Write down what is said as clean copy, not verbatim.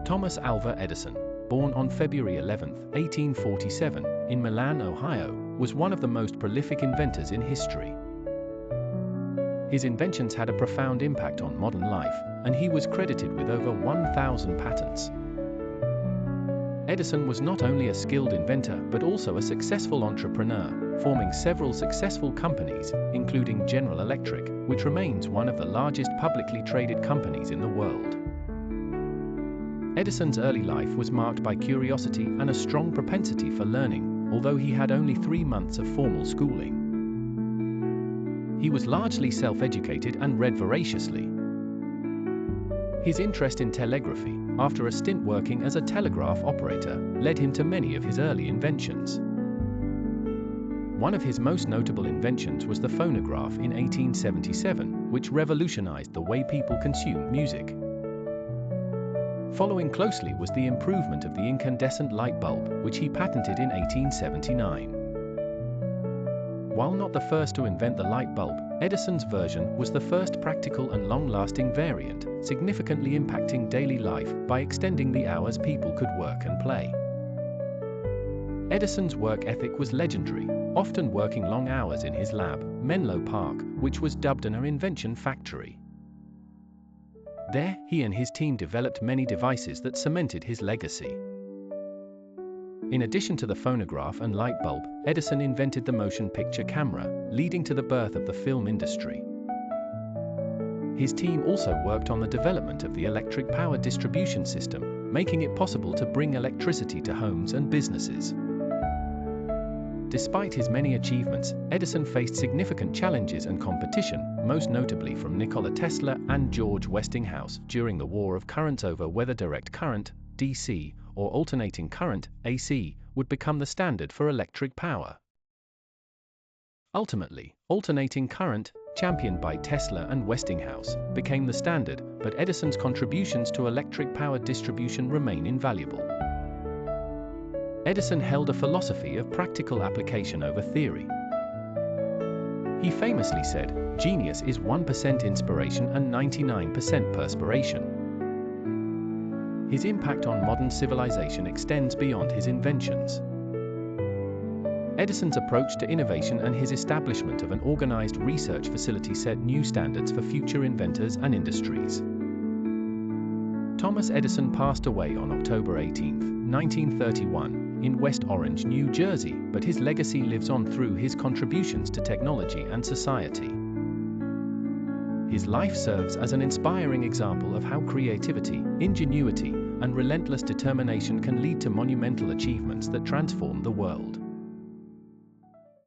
Thomas Alva Edison, born on February 11, 1847, in Milan, Ohio, was one of the most prolific inventors in history. His inventions had a profound impact on modern life, and he was credited with over 1,000 patents. Edison was not only a skilled inventor but also a successful entrepreneur, forming several successful companies, including General Electric, which remains one of the largest publicly traded companies in the world. Edison's early life was marked by curiosity and a strong propensity for learning, although he had only 3 months of formal schooling. He was largely self-educated and read voraciously. His interest in telegraphy, after a stint working as a telegraph operator, led him to many of his early inventions. One of his most notable inventions was the phonograph in 1877, which revolutionized the way people consumed music. Following closely was the improvement of the incandescent light bulb, which he patented in 1879. While not the first to invent the light bulb, Edison's version was the first practical and long-lasting variant, significantly impacting daily life by extending the hours people could work and play. Edison's work ethic was legendary, often working long hours in his lab, Menlo Park, which was dubbed an invention factory. There, he and his team developed many devices that cemented his legacy. In addition to the phonograph and light bulb, Edison invented the motion picture camera, leading to the birth of the film industry. His team also worked on the development of the electric power distribution system, making it possible to bring electricity to homes and businesses. Despite his many achievements, Edison faced significant challenges and competition, most notably from Nikola Tesla and George Westinghouse during the war of currents over whether direct current, DC, or alternating current, AC, would become the standard for electric power. Ultimately, alternating current, championed by Tesla and Westinghouse, became the standard, but Edison's contributions to electric power distribution remain invaluable. Edison held a philosophy of practical application over theory. He famously said, "Genius is 1% inspiration and 99% perspiration." His impact on modern civilization extends beyond his inventions. Edison's approach to innovation and his establishment of an organized research facility set new standards for future inventors and industries. Thomas Edison passed away on October 18, 1931, in West Orange, New Jersey, but his legacy lives on through his contributions to technology and society. His life serves as an inspiring example of how creativity, ingenuity, and relentless determination can lead to monumental achievements that transform the world.